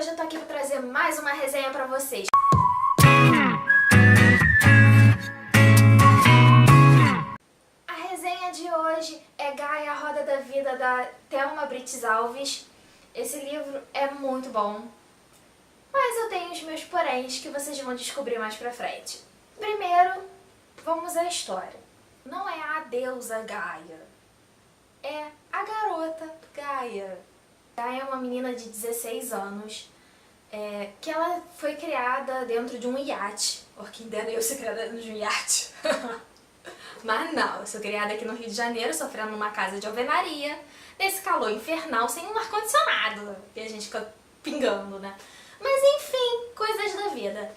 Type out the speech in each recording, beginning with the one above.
hoje eu tô aqui pra trazer mais uma resenha pra vocês. A resenha de hoje é Gaia, a Roda da Vida, da Thelma Brites Alves. Esse livro é muito bom, mas eu tenho os meus poréns que vocês vão descobrir mais pra frente. Primeiro, vamos à história. Não é a deusa Gaia, é a garota Gaia. Gaia é uma menina de 16 anos, que ela foi criada dentro de um iate. Quem dera eu ser criada dentro de um iate. Mas não, eu sou criada aqui no Rio de Janeiro, sofrendo numa casa de alvenaria, nesse calor infernal, sem um ar-condicionado, que a gente fica pingando, né? Mas enfim, coisas da vida.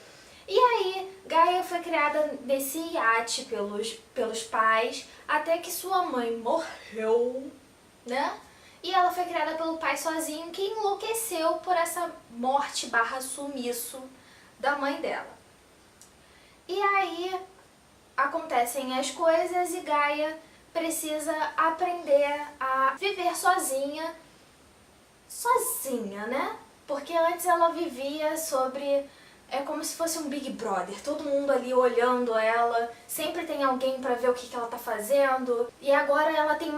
E aí, Gaia foi criada nesse iate pelos pais, até que sua mãe morreu, né? E ela foi criada pelo pai sozinho, que enlouqueceu por essa morte / sumiço da mãe dela. E aí acontecem as coisas e Gaia precisa aprender a viver sozinha, né? Porque antes ela vivia é como se fosse um Big Brother, todo mundo ali olhando ela, sempre tem alguém pra ver o que ela tá fazendo. E agora ela tem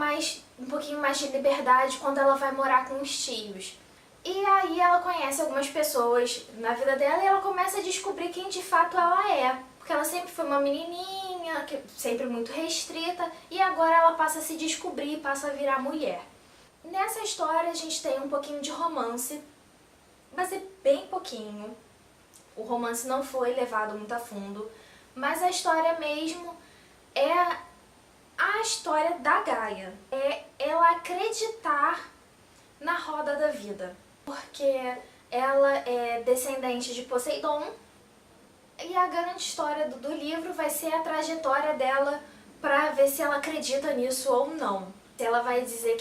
um pouquinho mais de liberdade quando ela vai morar com os tios. E aí ela conhece algumas pessoas na vida dela e ela começa a descobrir quem de fato ela é. Porque ela sempre foi uma menininha, sempre muito restrita, e agora ela passa a se descobrir, passa a virar mulher. Nessa história a gente tem um pouquinho de romance, mas é bem pouquinho. O romance não foi levado muito a fundo, mas a história mesmo é a história da Gaia. É ela acreditar na roda da vida, porque ela é descendente de Poseidon, e a grande história do livro vai ser a trajetória dela pra ver se ela acredita nisso ou não. Se ela vai dizer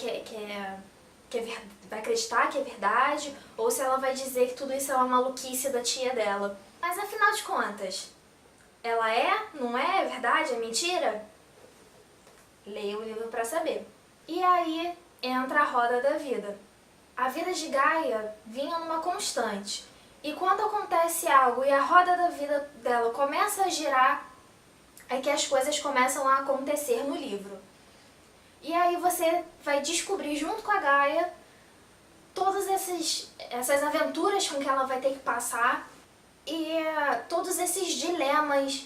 vai acreditar que é verdade, ou se ela vai dizer que tudo isso é uma maluquice da tia dela. Mas afinal de contas, ela é? Não é? É verdade? É mentira? Leia o livro pra saber. E aí entra a roda da vida. A vida de Gaia vinha numa constante. E quando acontece algo e a roda da vida dela começa a girar, é que as coisas começam a acontecer no livro. E aí você vai descobrir junto com a Gaia todas essas aventuras com que ela vai ter que passar e todos esses dilemas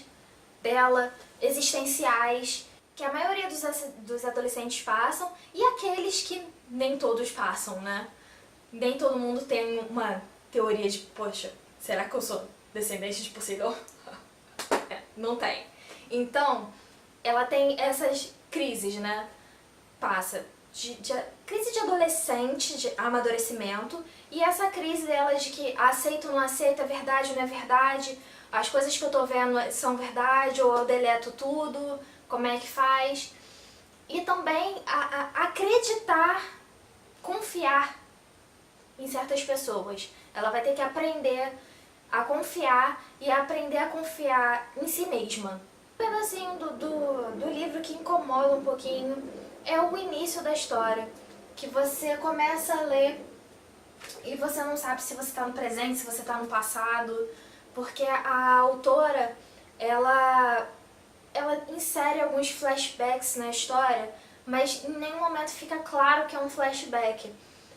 dela, existenciais, que a maioria dos adolescentes passam e aqueles que nem todos passam, né? Nem todo mundo tem uma teoria de, poxa, será que eu sou descendente de Poseidon? Não tem. Então, ela tem essas crises, né? Passa de crise de adolescente, de amadurecimento, e essa crise dela de que aceito ou não aceito, é verdade ou não é verdade, as coisas que eu tô vendo são verdade ou eu deleto tudo, como é que faz. E também acreditar, confiar em certas pessoas. Ela vai ter que aprender a confiar e aprender a confiar em si mesma. Um pedacinho do livro que incomoda um pouquinho é o início da história, que você começa a ler e você não sabe se você está no presente, se você está no passado, porque a autora, ela insere alguns flashbacks na história, mas em nenhum momento fica claro que é um flashback.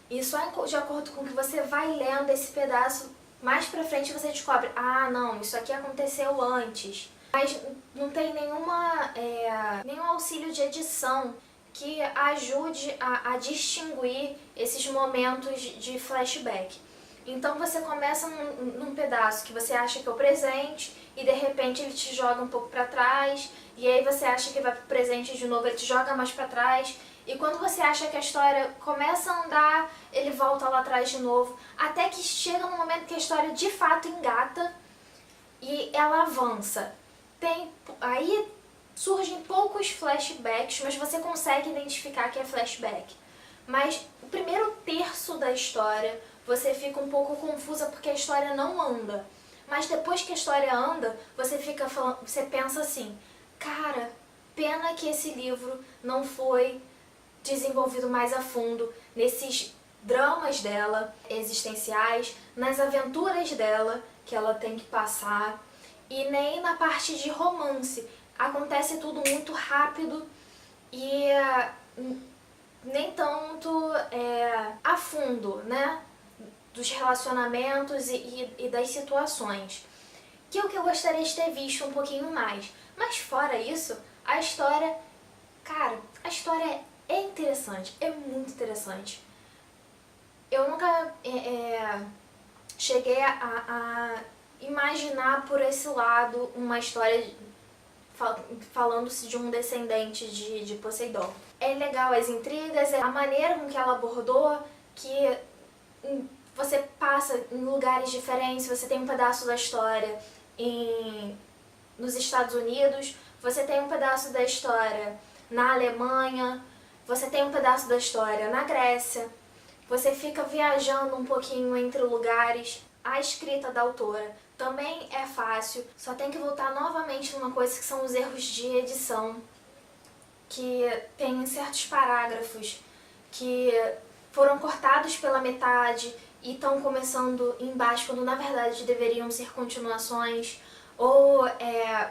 E só de acordo com o que você vai lendo esse pedaço, mais pra frente você descobre, ah não, isso aqui aconteceu antes. Mas não tem nenhum auxílio de edição que ajude a distinguir esses momentos de flashback. Então você começa num pedaço que você acha que é o presente e de repente ele te joga um pouco pra trás, e aí você acha que vai pro presente de novo, ele te joga mais pra trás. E quando você acha que a história começa a andar, ele volta lá atrás de novo, até que chega no momento que a história de fato engata e ela avança. Aí surgem poucos flashbacks, mas você consegue identificar que é flashback. Mas o primeiro terço da história você fica um pouco confusa porque a história não anda. Mas depois que a história anda, você pensa assim, cara, pena que esse livro não foi desenvolvido mais a fundo nesses dramas dela, existenciais, nas aventuras dela que ela tem que passar, e nem na parte de romance. Acontece tudo muito rápido e nem tanto a fundo, né? Dos relacionamentos e das situações. Que é o que eu gostaria de ter visto um pouquinho mais. Mas fora isso, a história, cara, a história é interessante, é muito interessante. Eu nunca cheguei a imaginar por esse lado uma história falando-se de um descendente de Poseidon. É legal as intrigas, a maneira com que ela abordou, que você passa em lugares diferentes, você tem um pedaço da história nos Estados Unidos, você tem um pedaço da história na Alemanha, você tem um pedaço da história na Grécia, você fica viajando um pouquinho entre lugares. A escrita da autora também é fácil, só tem que voltar novamente numa coisa que são os erros de edição, que tem certos parágrafos que foram cortados pela metade e estão começando embaixo quando na verdade deveriam ser continuações, ou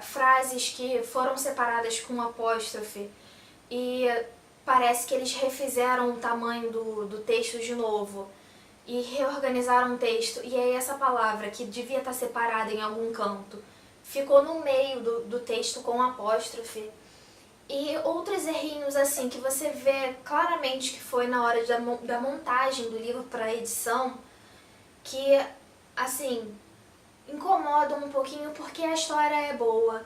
frases que foram separadas com apóstrofe e parece que eles refizeram o tamanho do texto de novo e reorganizaram o texto, e aí essa palavra que devia estar separada em algum canto ficou no meio do texto com apóstrofe. E outros errinhos assim que você vê claramente que foi na hora da montagem do livro para a edição, que assim incomodam um pouquinho porque a história é boa,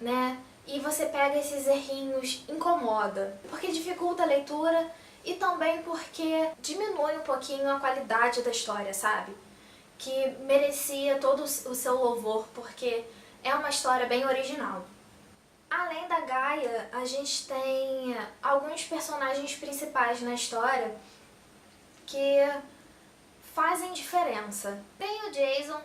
né? E você pega esses errinhos, incomoda, porque dificulta a leitura e também porque diminui um pouquinho a qualidade da história, sabe? Que merecia todo o seu louvor, porque é uma história bem original. Além da Gaia, a gente tem alguns personagens principais na história que fazem diferença. Tem o Jason,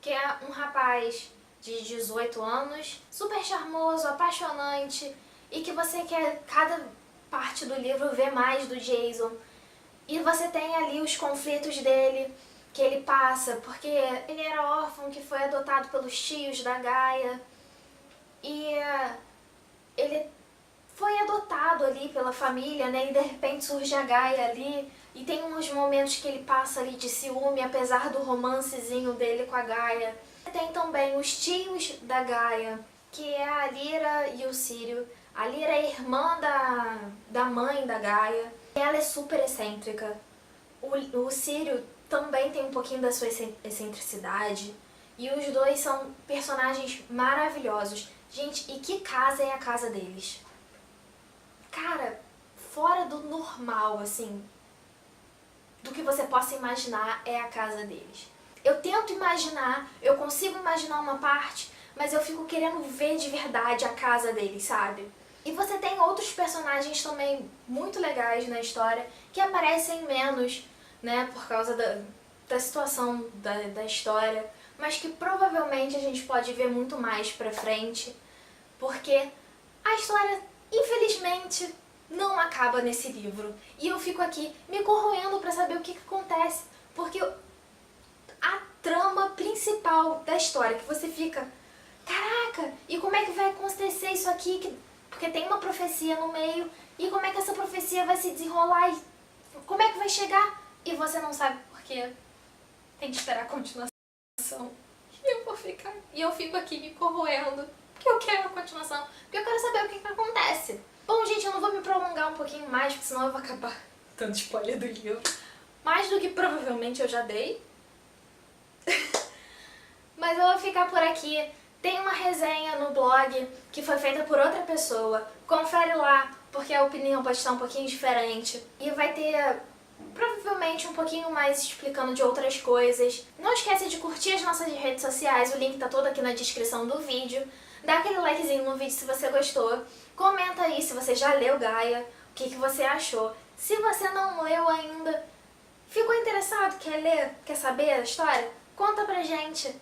que é um rapaz de 18 anos, super charmoso, apaixonante, e que você quer cada parte do livro ver mais do Jason. E você tem ali os conflitos dele, que ele passa, porque ele era órfão, que foi adotado pelos tios da Gaia, e ele foi adotado ali pela família, né, e de repente surge a Gaia ali, e tem uns momentos que ele passa ali de ciúme, apesar do romancezinho dele com a Gaia. Tem também os tios da Gaia, que é a Lyra e o Sírio. A Lyra é irmã da mãe da Gaia. Ela é super excêntrica. O Sírio também tem um pouquinho da sua excentricidade. E os dois são personagens maravilhosos. Gente, e que casa é a casa deles? Cara, fora do normal, assim, do que você possa imaginar é a casa deles. Eu tento imaginar, eu consigo imaginar uma parte, mas eu fico querendo ver de verdade a casa deles, sabe? E você tem outros personagens também muito legais na história que aparecem menos, né, por causa da situação da história, mas que provavelmente a gente pode ver muito mais pra frente, porque a história, infelizmente, não acaba nesse livro. E eu fico aqui me corroendo pra saber o que acontece, porque a trama principal da história, que você fica, caraca, e como é que vai acontecer isso aqui? Porque tem uma profecia no meio, e como é que essa profecia vai se desenrolar? E como é que vai chegar? E você não sabe porque tem que esperar a continuação. E eu fico aqui me corroendo, porque eu quero a continuação, porque eu quero saber o que acontece. Bom, gente, eu não vou me prolongar um pouquinho mais, porque senão eu vou acabar dando spoiler do livro. Mais do que provavelmente eu já dei. Mas eu vou ficar por aqui. Tem uma resenha no blog que foi feita por outra pessoa. Confere lá, porque a opinião pode estar um pouquinho diferente. E vai ter provavelmente um pouquinho mais explicando de outras coisas. Não esquece de curtir as nossas redes sociais, o link tá todo aqui na descrição do vídeo. Dá aquele likezinho no vídeo se você gostou. Comenta aí se você já leu Gaia, o que você achou. Se você não leu ainda, ficou interessado, quer ler, quer saber a história? Conta pra gente.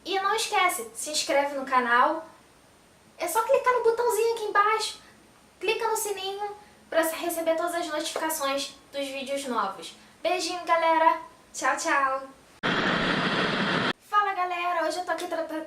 E não esquece, se inscreve no canal. É só clicar no botãozinho aqui embaixo. Clica no sininho para receber todas as notificações dos vídeos novos. Beijinho, galera. Tchau, tchau. Fala, galera. Hoje eu tô aqui tratando...